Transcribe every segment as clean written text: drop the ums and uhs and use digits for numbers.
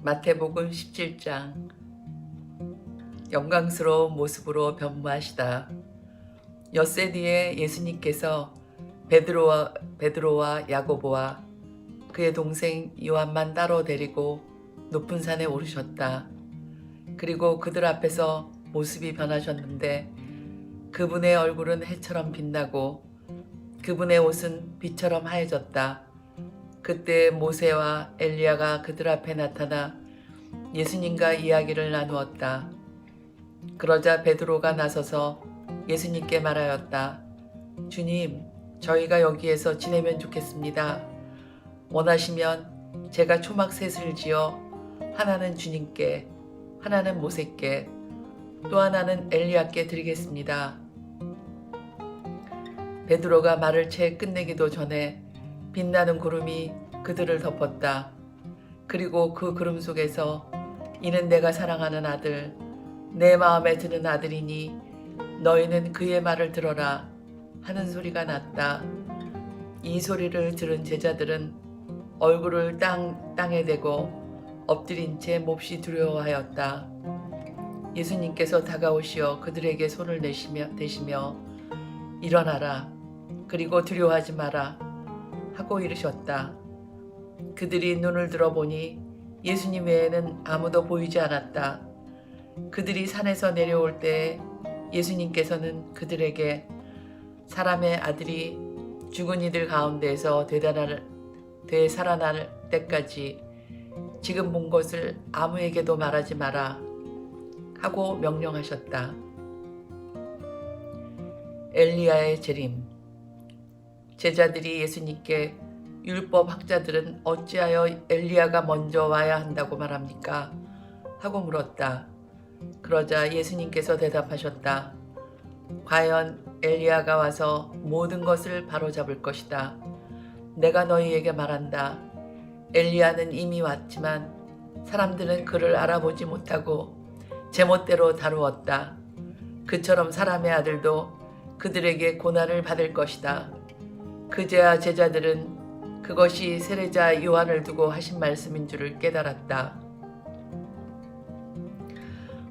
마태복음 17장. 영광스러운 모습으로 변모하시다. 엿새 뒤에 예수님께서 베드로와 야고보와 그의 동생 요한만 따로 데리고 높은 산에 오르셨다. 그리고 그들 앞에서 모습이 변하셨는데 그분의 얼굴은 해처럼 빛나고 그분의 옷은 빛처럼 하얘졌다. 그때 모세와 엘리야가 그들 앞에 나타나 예수님과 이야기를 나누었다. 그러자 베드로가 나서서 예수님께 말하였다. 주님, 저희가 여기에서 지내면 좋겠습니다. 원하시면 제가 초막셋을 지어 하나는 주님께, 하나는 모세께, 또 하나는 엘리야께 드리겠습니다. 베드로가 말을 채 끝내기도 전에 빛나는 구름이 그들을 덮었다. 그리고 그 구름 속에서 이는 내가 사랑하는 아들, 내 마음에 드는 아들이니 너희는 그의 말을 들어라 하는 소리가 났다. 이 소리를 들은 제자들은 얼굴을 땅에 대고 엎드린 채 몹시 두려워하였다. 예수님께서 다가오시어 그들에게 손을 대시며 일어나라, 그리고 두려워하지 마라 하고 이르셨다. 그들이 눈을 들어보니 예수님 외에는 아무도 보이지 않았다. 그들이 산에서 내려올 때 예수님께서는 그들에게 사람의 아들이 죽은 이들 가운데에서 되살아날 때까지 지금 본 것을 아무에게도 말하지 마라 하고 명령하셨다. 엘리야의 재림. 제자들이 예수님께 율법 학자들은 어찌하여 엘리야가 먼저 와야 한다고 말합니까? 하고 물었다. 그러자 예수님께서 대답하셨다. 과연 엘리야가 와서 모든 것을 바로잡을 것이다. 내가 너희에게 말한다. 엘리야는 이미 왔지만 사람들은 그를 알아보지 못하고 제멋대로 다루었다. 그처럼 사람의 아들도 그들에게 고난을 받을 것이다. 그제야 제자들은 그것이 세례자 요한을 두고 하신 말씀인 줄을 깨달았다.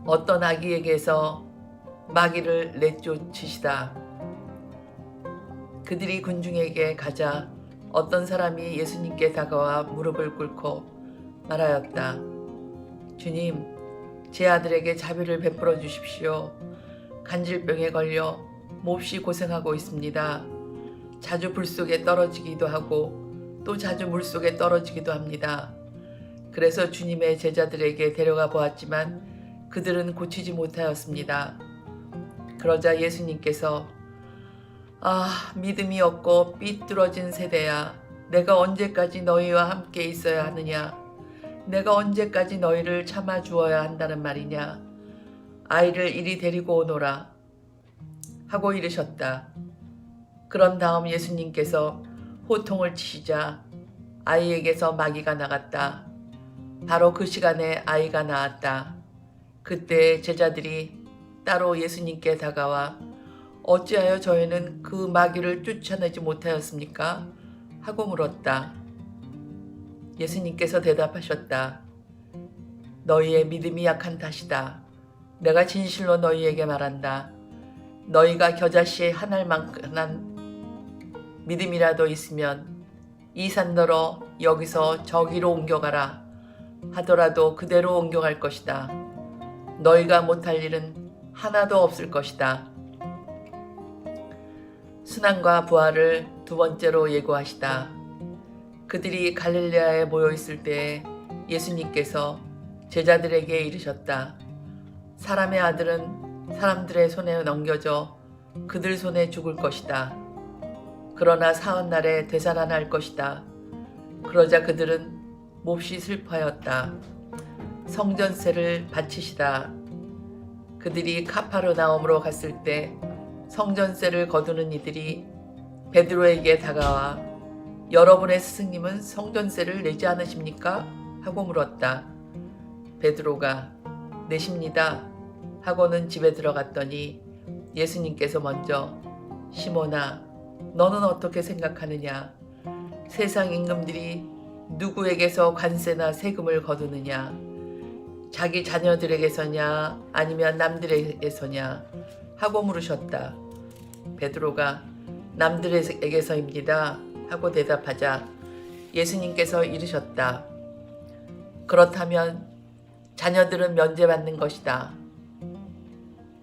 어떤 아기에게서 마귀를 내쫓으시다. 그들이 군중에게 가자 어떤 사람이 예수님께 다가와 무릎을 꿇고 말하였다. 주님, 제 아들에게 자비를 베풀어 주십시오. 간질병에 걸려 몹시 고생하고 있습니다. 자주 불 속에 떨어지기도 하고 또 자주 물 속에 떨어지기도 합니다. 그래서 주님의 제자들에게 데려가 보았지만 그들은 고치지 못하였습니다. 그러자 예수님께서 믿음이 없고 삐뚤어진 세대야, 내가 언제까지 너희와 함께 있어야 하느냐? 내가 언제까지 너희를 참아 주어야 한다는 말이냐? 아이를 이리 데리고 오너라 하고 이르셨다. 그런 다음 예수님께서 호통을 치시자 아이에게서 마귀가 나갔다. 바로 그 시간에 아이가 나았다. 그때 제자들이 따로 예수님께 다가와 어찌하여 저희는 그 마귀를 쫓아내지 못하였습니까? 하고 물었다. 예수님께서 대답하셨다. 너희의 믿음이 약한 탓이다. 내가 진실로 너희에게 말한다. 너희가 겨자씨에 한 알만큼한 믿음이라도 있으면 이 산더러 여기서 저기로 옮겨가라 하더라도 그대로 옮겨갈 것이다. 너희가 못할 일은 하나도 없을 것이다. 순환과 부활을 두 번째로 예고하시다. 그들이 갈릴레아에 모여 있을 때에 예수님께서 제자들에게 이르셨다. 사람의 아들은 사람들의 손에 넘겨져 그들 손에 죽을 것이다. 그러나 사흘날에 되살아날 것이다. 그러자 그들은 몹시 슬퍼하였다. 성전세를 바치시다. 그들이 카파르나움으로 갔을 때 성전세를 거두는 이들이 베드로에게 다가와 여러분의 스승님은 성전세를 내지 않으십니까? 하고 물었다. 베드로가 내십니다 하고는 집에 들어갔더니 예수님께서 먼저 시몬아, 너는 어떻게 생각하느냐? 세상 임금들이 누구에게서 관세나 세금을 거두느냐? 자기 자녀들에게서냐 아니면 남들에게서냐 하고 물으셨다. 베드로가 남들에게서입니다 하고 대답하자 예수님께서 이르셨다. 그렇다면 자녀들은 면제받는 것이다.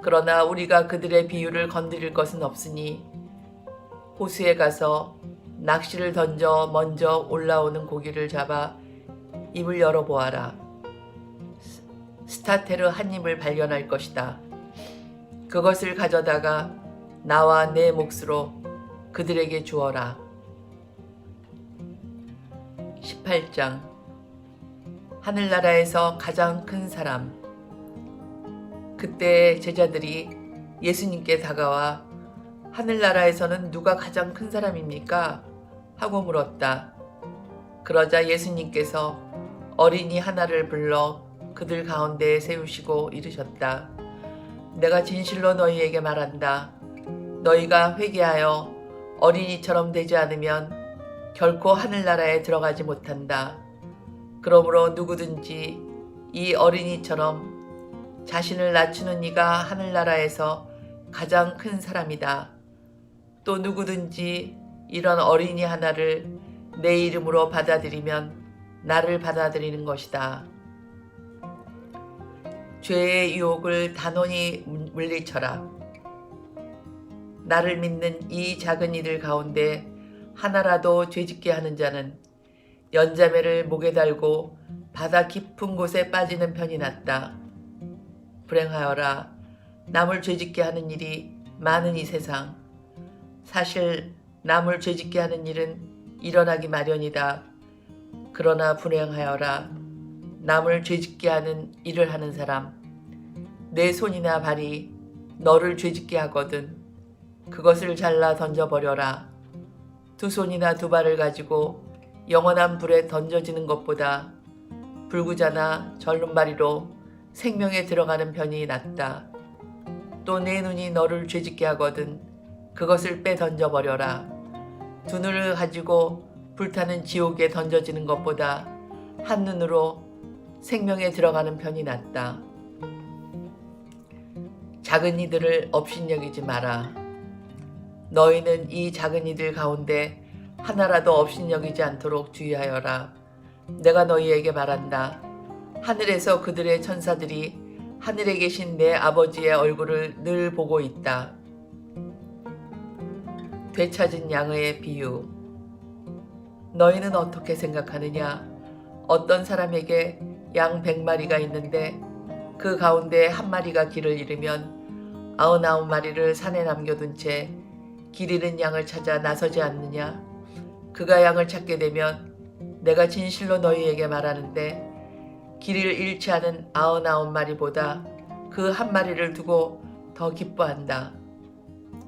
그러나 우리가 그들의 비유를 건드릴 것은 없으니 호수에 가서 낚시를 던져 먼저 올라오는 고기를 잡아 입을 열어보아라. 스타테르 한 입을 발견할 것이다. 그것을 가져다가 나와 내 몫으로 그들에게 주어라. 18장 하늘나라에서 가장 큰 사람. 그때 제자들이 예수님께 다가와 하늘나라에서는 누가 가장 큰 사람입니까? 하고 물었다. 그러자 예수님께서 어린이 하나를 불러 그들 가운데에 세우시고 이르셨다. 내가 진실로 너희에게 말한다. 너희가 회개하여 어린이처럼 되지 않으면 결코 하늘나라에 들어가지 못한다. 그러므로 누구든지 이 어린이처럼 자신을 낮추는 이가 하늘나라에서 가장 큰 사람이다. 또 누구든지 이런 어린이 하나를 내 이름으로 받아들이면 나를 받아들이는 것이다. 죄의 유혹을 단호히 물리쳐라. 나를 믿는 이 작은 이들 가운데 하나라도 죄짓게 하는 자는 연자매를 목에 달고 바다 깊은 곳에 빠지는 편이 낫다. 불행하여라. 남을 죄짓게 하는 일이 많은 이 세상. 사실 남을 죄짓게 하는 일은 일어나기 마련이다. 그러나 불행하여라. 남을 죄짓게 하는 일을 하는 사람. 내 손이나 발이 너를 죄짓게 하거든 그것을 잘라 던져버려라. 두 손이나 두 발을 가지고 영원한 불에 던져지는 것보다 불구자나 절름발이로 생명에 들어가는 편이 낫다. 또 내 눈이 너를 죄짓게 하거든 그것을 빼 던져버려라. 두 눈을 가지고 불타는 지옥에 던져지는 것보다 한 눈으로 생명에 들어가는 편이 낫다. 작은 이들을 업신여기지 마라. 너희는 이 작은 이들 가운데 하나라도 업신여기지 않도록 주의하여라. 내가 너희에게 말한다. 하늘에서 그들의 천사들이 하늘에 계신 내 아버지의 얼굴을 늘 보고 있다. 되찾은 양의 비유. 너희는 어떻게 생각하느냐? 어떤 사람에게 양 100마리가 있는데 그 가운데 한 마리가 길을 잃으면 99마리를 산에 남겨둔 채 길 잃은 양을 찾아 나서지 않느냐? 그가 양을 찾게 되면 내가 진실로 너희에게 말하는데 길을 잃지 않은 99마리보다 그 한 마리를 두고 더 기뻐한다.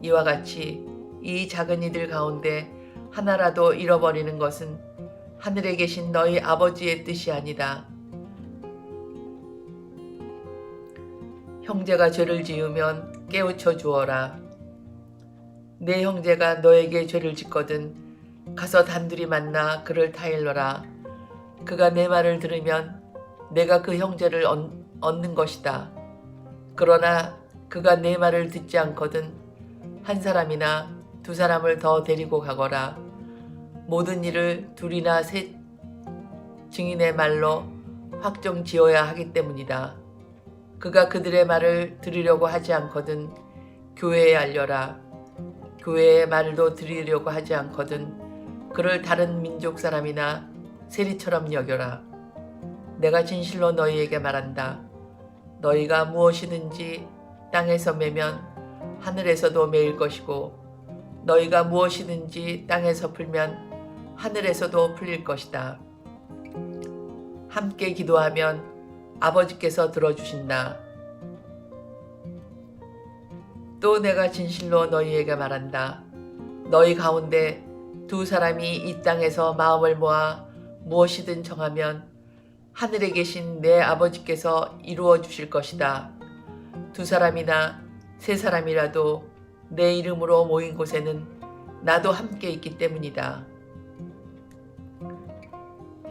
이와 같이 이 작은 이들 가운데 하나라도 잃어버리는 것은 하늘에 계신 너희 아버지의 뜻이 아니다. 형제가 죄를 지으면 깨우쳐 주어라. 내 형제가 너에게 죄를 짓거든 가서 단둘이 만나 그를 타일러라. 그가 내 말을 들으면 내가 그 형제를 얻는 것이다. 그러나 그가 내 말을 듣지 않거든 한 사람이나 두 사람을 더 데리고 가거라. 모든 일을 둘이나 셋 증인의 말로 확정 지어야 하기 때문이다. 그가 그들의 말을 들으려고 하지 않거든 교회에 알려라. 교회의 말도 들으려고 하지 않거든 그를 다른 민족 사람이나 세리처럼 여겨라. 내가 진실로 너희에게 말한다. 너희가 무엇이든지 땅에서 매면 하늘에서도 매일 것이고 너희가 무엇이든지 땅에서 풀면 하늘에서도 풀릴 것이다. 함께 기도하면 아버지께서 들어주신다. 또 내가 진실로 너희에게 말한다. 너희 가운데 두 사람이 이 땅에서 마음을 모아 무엇이든 정하면 하늘에 계신 내 아버지께서 이루어 주실 것이다. 두 사람이나 세 사람이라도 내 이름으로 모인 곳에는 나도 함께 있기 때문이다.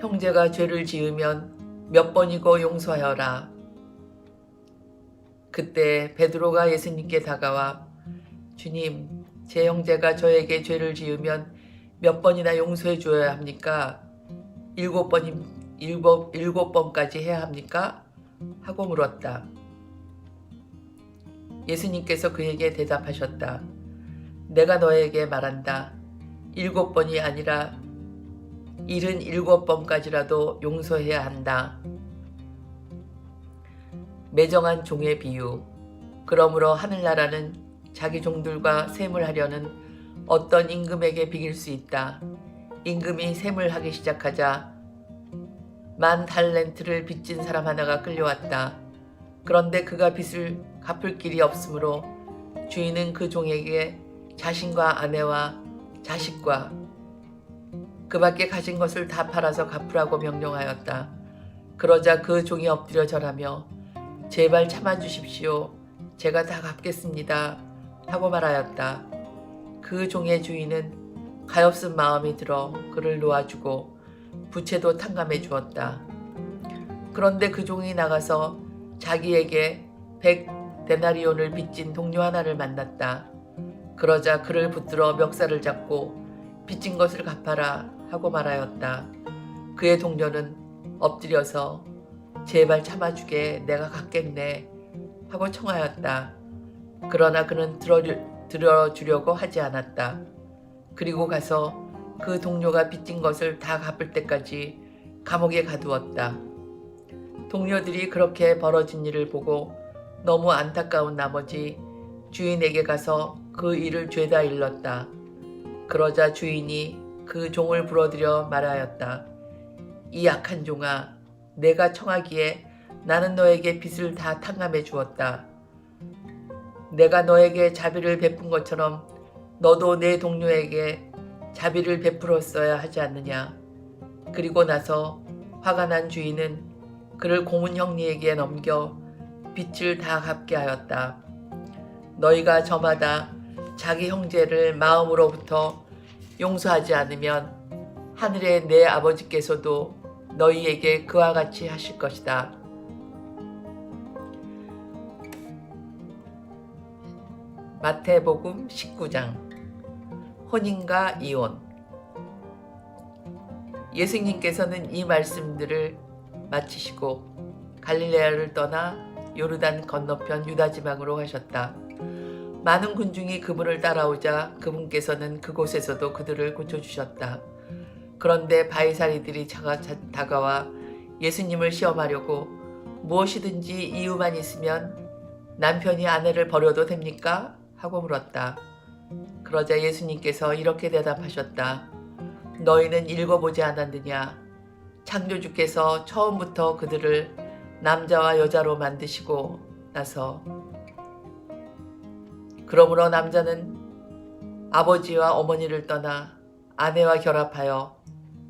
형제가 죄를 지으면 몇 번이고 용서하여라. 그때 베드로가 예수님께 다가와 주님, 제 형제가 저에게 죄를 지으면 몇 번이나 용서해 주어야 합니까? 일곱 번까지 해야 합니까? 하고 물었다. 예수님께서 그에게 대답하셨다. 내가 너에게 말한다. 7번이 아니라 77번까지라도 용서해야 한다. 매정한 종의 비유. 그러므로 하늘나라는 자기 종들과 셈을 하려는 어떤 임금에게 비길 수 있다. 임금이 셈을 하기 시작하자 10,000달란트를 빚진 사람 하나가 끌려왔다. 그런데 그가 빚을 갚을 길이 없으므로 주인은 그 종에게 자신과 아내와 자식과 그밖에 가진 것을 다 팔아서 갚으라고 명령하였다. 그러자 그 종이 엎드려 절하며 제발 참아주십시오. 제가 다 갚겠습니다. 하고 말하였다. 그 종의 주인은 가엾은 마음이 들어 그를 놓아주고 부채도 탕감해 주었다. 그런데 그 종이 나가서 자기에게 100데나리온을 빚진 동료 하나를 만났다. 그러자 그를 붙들어 멱살을 잡고 빚진 것을 갚아라 하고 말하였다. 그의 동료는 엎드려서 제발 참아주게 내가 갚겠네 하고 청하였다. 그러나 그는 들어주려고 하지 않았다. 그리고 가서 그 동료가 빚진 것을 다 갚을 때까지 감옥에 가두었다. 동료들이 그렇게 벌어진 일을 보고 너무 안타까운 나머지 주인에게 가서 그 일을 죄다 일렀다. 그러자 주인이 그 종을 불러들여 말하였다. 이 악한 종아, 내가 청하기에 나는 너에게 빚을 다 탕감해 주었다. 내가 너에게 자비를 베푼 것처럼 너도 내 동료에게 자비를 베풀었어야 하지 않느냐. 그리고 나서 화가 난 주인은 그를 고문 형리에게 넘겨 빚을 다 갚게 하였다. 너희가 저마다 자기 형제를 마음으로부터 용서하지 않으면 하늘의 내 아버지께서도 너희에게 그와 같이 하실 것이다. 마태복음 19장. 혼인과 이혼. 예수님께서는 이 말씀들을 마치시고 갈릴레아를 떠나 요르단 건너편 유다 지방으로 가셨다. 많은 군중이 그분을 따라오자 그분께서는 그곳에서도 그들을 고쳐주셨다. 그런데 바리새인들이 다가와 예수님을 시험하려고 무엇이든지 이유만 있으면 남편이 아내를 버려도 됩니까? 하고 물었다. 그러자 예수님께서 이렇게 대답하셨다. 너희는 읽어보지 않았느냐? 창조주께서 처음부터 그들을 남자와 여자로 만드시고 나서 그러므로 남자는 아버지와 어머니를 떠나 아내와 결합하여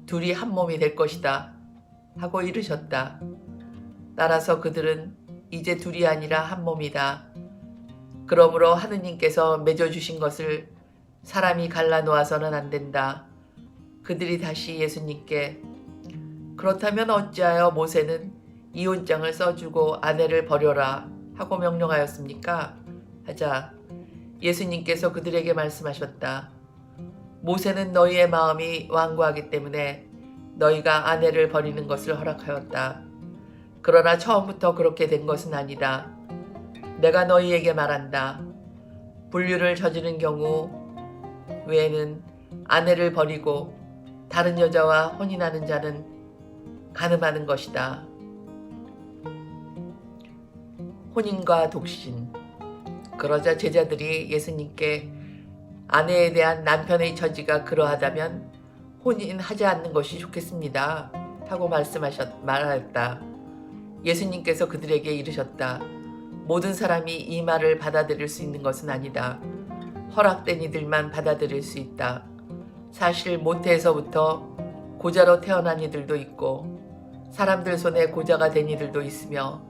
둘이 한 몸이 될 것이다 하고 이르셨다. 따라서 그들은 이제 둘이 아니라 한 몸이다. 그러므로 하느님께서 맺어주신 것을 사람이 갈라놓아서는 안 된다. 그들이 다시 예수님께 그렇다면 어찌하여 모세는 이혼장을 써주고 아내를 버려라 하고 명령하였습니까? 하자 예수님께서 그들에게 말씀하셨다. 모세는 너희의 마음이 완고하기 때문에 너희가 아내를 버리는 것을 허락하였다. 그러나 처음부터 그렇게 된 것은 아니다. 내가 너희에게 말한다. 불륜을 저지른 경우 외에는 아내를 버리고 다른 여자와 혼인하는 자는 간음하는 것이다. 혼인과 독신. 그러자 제자들이 예수님께 아내에 대한 남편의 처지가 그러하다면 혼인하지 않는 것이 좋겠습니다. 하고 말하였다. 예수님께서 그들에게 이르셨다. 모든 사람이 이 말을 받아들일 수 있는 것은 아니다. 허락된 이들만 받아들일 수 있다. 사실 모태에서부터 고자로 태어난 이들도 있고 사람들 손에 고자가 된 이들도 있으며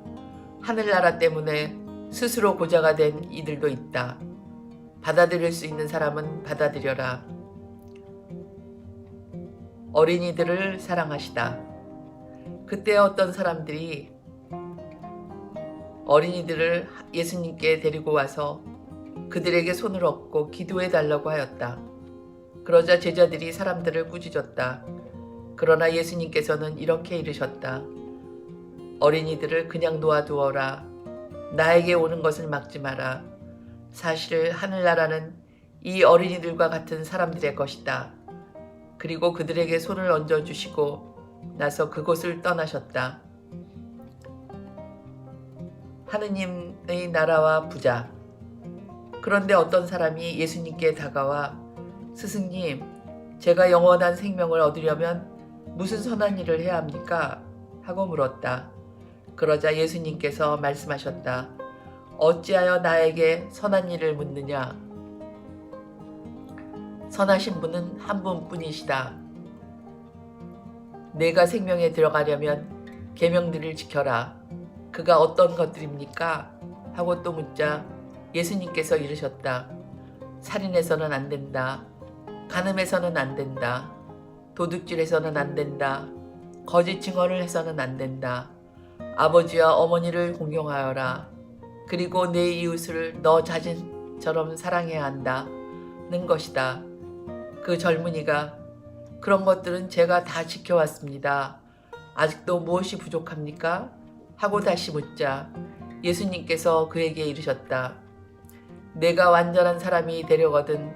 하늘나라 때문에 스스로 고자가 된 이들도 있다. 받아들일 수 있는 사람은 받아들여라. 어린이들을 사랑하시다. 그때 어떤 사람들이 어린이들을 예수님께 데리고 와서 그들에게 손을 얹고 기도해 달라고 하였다. 그러자 제자들이 사람들을 꾸짖었다. 그러나 예수님께서는 이렇게 이르셨다. 어린이들을 그냥 놓아두어라. 나에게 오는 것을 막지 마라. 사실 하늘나라는 이 어린이들과 같은 사람들의 것이다. 그리고 그들에게 손을 얹어주시고 나서 그곳을 떠나셨다. 하느님의 나라와 부자. 그런데 어떤 사람이 예수님께 다가와 스승님, 제가 영원한 생명을 얻으려면 무슨 선한 일을 해야 합니까? 하고 물었다. 그러자 예수님께서 말씀하셨다. 어찌하여 나에게 선한 일을 묻느냐? 선하신 분은 한 분뿐이시다. 내가 생명에 들어가려면 계명들을 지켜라. 그가 어떤 것들입니까? 하고 또 묻자 예수님께서 이르셨다. 살인해서는 안 된다. 간음해서는 안 된다. 도둑질해서는 안 된다. 거짓 증언을 해서는 안 된다. 아버지와 어머니를 공경하여라. 그리고 내 이웃을 너 자신처럼 사랑해야 한다는 것이다. 그 젊은이가 그런 것들은 제가 다 지켜왔습니다. 아직도 무엇이 부족합니까? 하고 다시 묻자 예수님께서 그에게 이르셨다. 내가 완전한 사람이 되려거든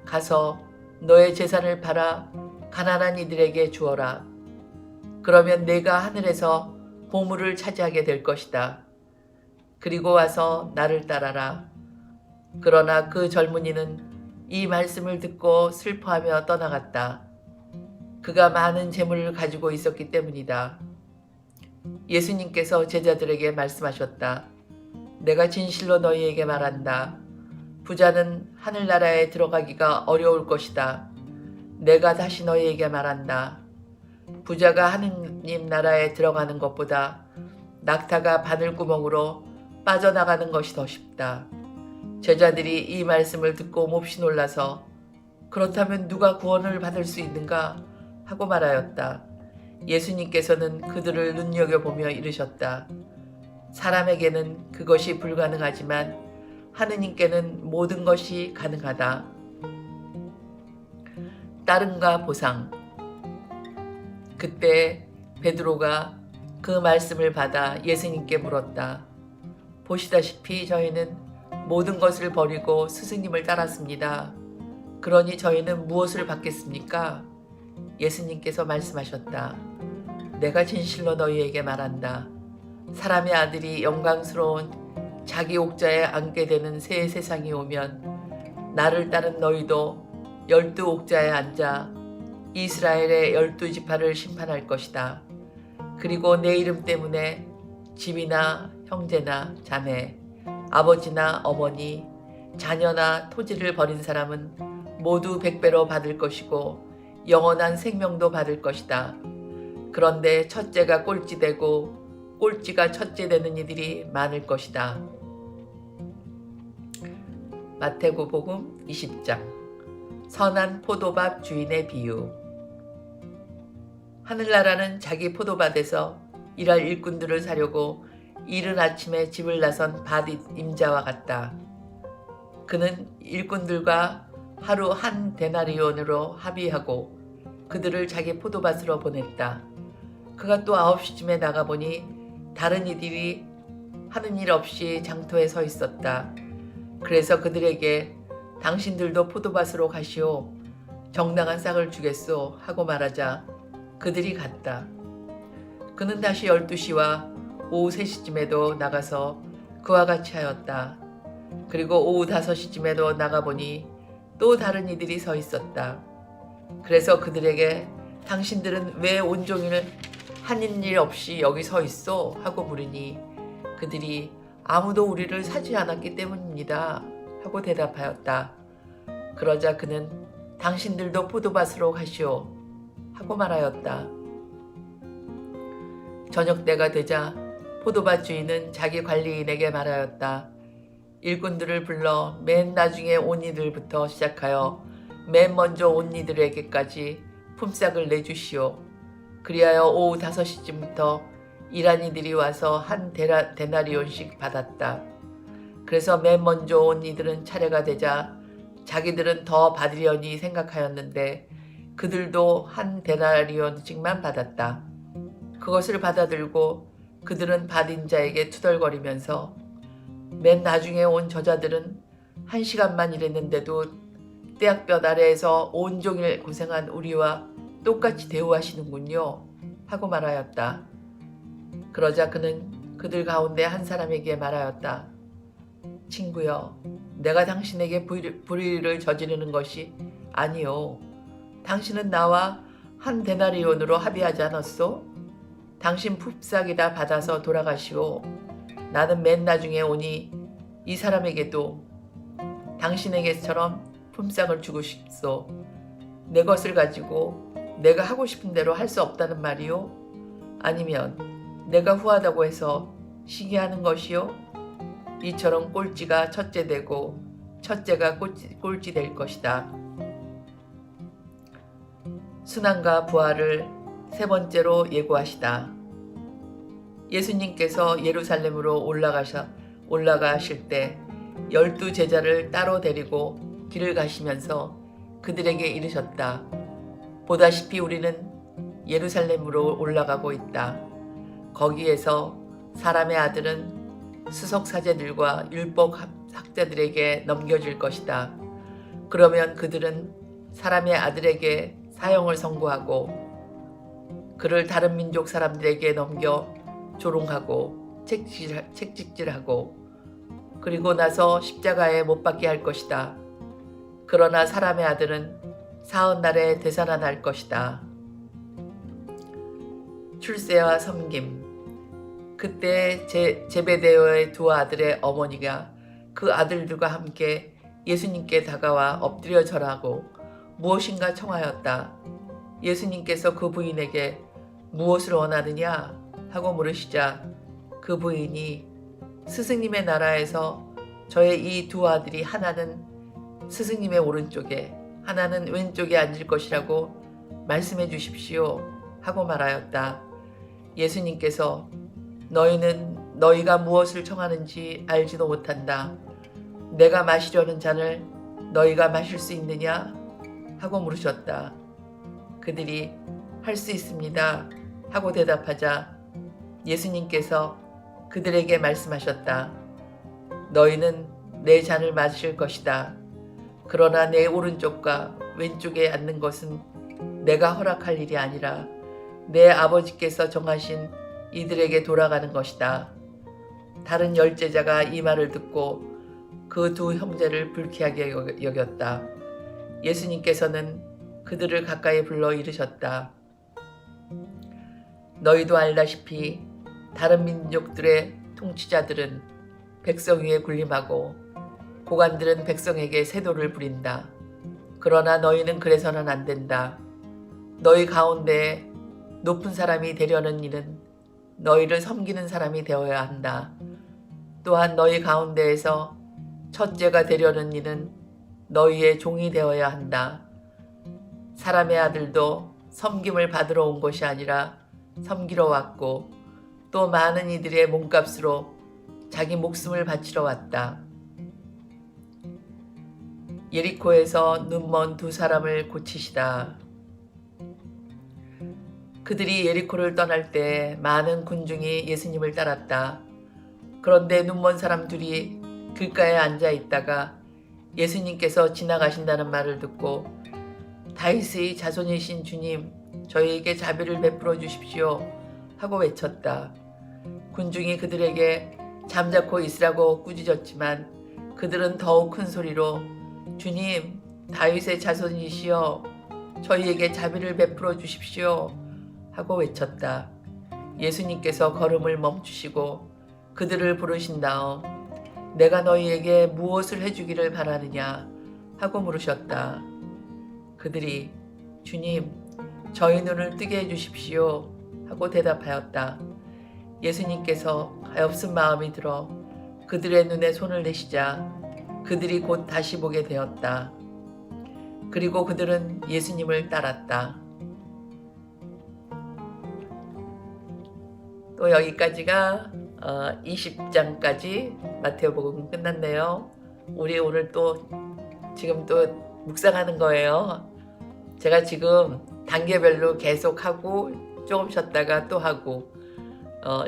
가서 너의 재산을 팔아 가난한 이들에게 주어라. 그러면 내가 하늘에서 보물을 차지하게 될 것이다. 그리고 와서 나를 따라라. 그러나 그 젊은이는 이 말씀을 듣고 슬퍼하며 떠나갔다. 그가 많은 재물을 가지고 있었기 때문이다. 예수님께서 제자들에게 말씀하셨다. 내가 진실로 너희에게 말한다. 부자는 하늘나라에 들어가기가 어려울 것이다. 내가 다시 너희에게 말한다. 부자가 하느님 나라에 들어가는 것보다 낙타가 바늘구멍으로 빠져나가는 것이 더 쉽다. 제자들이 이 말씀을 듣고 몹시 놀라서 그렇다면 누가 구원을 받을 수 있는가 하고 말하였다. 예수님께서는 그들을 눈여겨보며 이르셨다. 사람에게는 그것이 불가능하지만 하느님께는 모든 것이 가능하다. 따름과 보상. 그때 베드로가 그 말씀을 받아 예수님께 물었다. 보시다시피 저희는 모든 것을 버리고 스승님을 따랐습니다. 그러니 저희는 무엇을 받겠습니까? 예수님께서 말씀하셨다. 내가 진실로 너희에게 말한다. 사람의 아들이 영광스러운 자기 옥자에 앉게 되는 새 세상이 오면 나를 따른 너희도 12옥자에 앉아 이스라엘의 12지파를 심판할 것이다. 그리고 내 이름 때문에 집이나 형제나 자매, 아버지나 어머니, 자녀나 토지를 버린 사람은 모두 100배로 받을 것이고 영원한 생명도 받을 것이다. 그런데 첫째가 꼴찌되고 꼴찌가 첫째 되는 이들이 많을 것이다. 마태복음 20장. 선한 포도밭 주인의 비유. 하늘나라는 자기 포도밭에서 일할 일꾼들을 사려고 이른 아침에 집을 나선 밭 임자와 같다. 그는 일꾼들과 하루 한 데나리온으로 합의하고 그들을 자기 포도밭으로 보냈다. 그가 또 9시쯤에 나가보니 다른 이들이 하는 일 없이 장터에 서 있었다. 그래서 그들에게 당신들도 포도밭으로 가시오. 정당한 싹을 주겠소 하고 말하자 그들이 갔다. 그는 다시 12시와 오후 3시쯤에도 나가서 그와 같이 하였다. 그리고 오후 5시쯤에도 나가보니 또 다른 이들이 서 있었다. 그래서 그들에게 당신들은 왜 온종일 하는 일 없이 여기 서 있어? 하고 물으니 그들이 아무도 우리를 사지 않았기 때문입니다. 하고 대답하였다. 그러자 그는 당신들도 포도밭으로 가시오. 하고 말하였다. 저녁 때가 되자 포도밭 주인은 자기 관리인에게 말하였다. 일꾼들을 불러 맨 나중에 온 이들부터 시작하여 맨 먼저 온 이들에게까지 품삯을 내주시오. 그리하여 오후 5시쯤부터 일한 이들이 와서 한 데나리온씩 받았다. 그래서 맨 먼저 온 이들은 차례가 되자 자기들은 더 받으려니 생각하였는데 그들도 한 데나리온씩만 받았다. 그것을 받아들고 그들은 받은 자에게 투덜거리면서 맨 나중에 온 저자들은 1시간만 일했는데도 떼약볕 아래에서 온종일 고생한 우리와 똑같이 대우하시는군요 하고 말하였다. 그러자 그는 그들 가운데 한 사람에게 말하였다. 친구여, 내가 당신에게 불의를 저지르는 것이 아니요. 당신은 나와 한 데나리온으로 합의하지 않았소? 당신 풋싹이다 받아서 돌아가시오. 나는 맨 나중에 오니 이 사람에게도 당신에게처럼 품삯을 주고 싶소. 내 것을 가지고 내가 하고 싶은 대로 할 수 없다는 말이요? 아니면 내가 후하다고 해서 시기하는 것이요? 이처럼 꼴찌가 첫째 되고 첫째가 꼴찌 될 것이다. 순환과 부활을 세 번째로 예고하시다. 예수님께서 예루살렘으로 올라가실 때 12 제자를 따로 데리고 길을 가시면서 그들에게 이르셨다. 보다시피 우리는 예루살렘으로 올라가고 있다. 거기에서 사람의 아들은 수석사제들과 율법 학자들에게 넘겨질 것이다. 그러면 그들은 사람의 아들에게 사형을 선고하고 그를 다른 민족 사람들에게 넘겨 조롱하고 책찍질하고 그리고 나서 십자가에 못 박게 할 것이다. 그러나 사람의 아들은 사흘날에 되살아날 것이다. 출세와 섬김. 그때 제베데오의 두 아들의 어머니가 그 아들들과 함께 예수님께 다가와 엎드려 절하고 무엇인가 청하였다. 예수님께서 그 부인에게 무엇을 원하느냐 하고 물으시자 그 부인이 스승님의 나라에서 저의 이 두 아들이 하나는 스승님의 오른쪽에 하나는 왼쪽에 앉을 것이라고 말씀해 주십시오 하고 말하였다. 예수님께서 너희는 너희가 무엇을 청하는지 알지도 못한다. 내가 마시려는 잔을 너희가 마실 수 있느냐 하고 물으셨다. 그들이 할 수 있습니다 하고 대답하자 예수님께서 그들에게 말씀하셨다. 너희는 내 잔을 마실 것이다. 그러나 내 오른쪽과 왼쪽에 앉는 것은 내가 허락할 일이 아니라 내 아버지께서 정하신 이들에게 돌아가는 것이다. 다른 열제자가 이 말을 듣고 그 두 형제를 불쾌하게 여겼다. 예수님께서는 그들을 가까이 불러 이르셨다. 너희도 알다시피 다른 민족들의 통치자들은 백성 위에 군림하고 고관들은 백성에게 세도를 부린다. 그러나 너희는 그래서는 안 된다. 너희 가운데 높은 사람이 되려는 일은 너희를 섬기는 사람이 되어야 한다. 또한 너희 가운데에서 첫째가 되려는 일은 너희의 종이 되어야 한다. 사람의 아들도 섬김을 받으러 온 것이 아니라 섬기러 왔고 또 많은 이들의 몸값으로 자기 목숨을 바치러 왔다. 예리코에서 눈먼 두 사람을 고치시다. 그들이 예리코를 떠날 때 많은 군중이 예수님을 따랐다. 그런데 눈먼 사람 둘이 길가에 앉아 있다가 예수님께서 지나가신다는 말을 듣고 다윗의 자손이신 주님, 저희에게 자비를 베풀어 주십시오 하고 외쳤다. 군중이 그들에게 잠자코 있으라고 꾸짖었지만 그들은 더욱 큰 소리로 주님, 다윗의 자손이시여 저희에게 자비를 베풀어 주십시오 하고 외쳤다. 예수님께서 걸음을 멈추시고 그들을 부르신 다음 내가 너희에게 무엇을 해주기를 바라느냐 하고 물으셨다. 그들이 주님, 저희 눈을 뜨게 해주십시오 하고 대답하였다. 예수님께서 가엾은 마음이 들어 그들의 눈에 손을 내시자 그들이 곧 다시 보게 되었다. 그리고 그들은 예수님을 따랐다. 또 여기까지가 20장까지 마태복음 끝났네요. 우리 오늘 또 지금 또 묵상하는 거예요. 제가 지금 단계별로 계속 하고 조금 쉬었다가 또 하고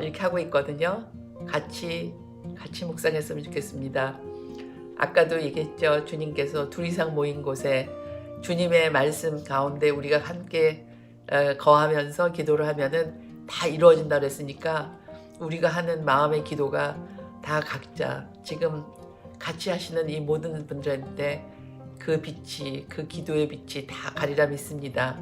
이렇게 하고 있거든요. 같이 묵상했으면 좋겠습니다. 아까도 얘기했죠. 주님께서 둘 이상 모인 곳에 주님의 말씀 가운데 우리가 함께 거하면서 기도를 하면은 다 이루어진다 그랬으니까 우리가 하는 마음의 기도가 다 각자 지금 같이 하시는 이 모든 분들한테 그 빛이, 그 기도의 빛이 다 가리라 믿습니다.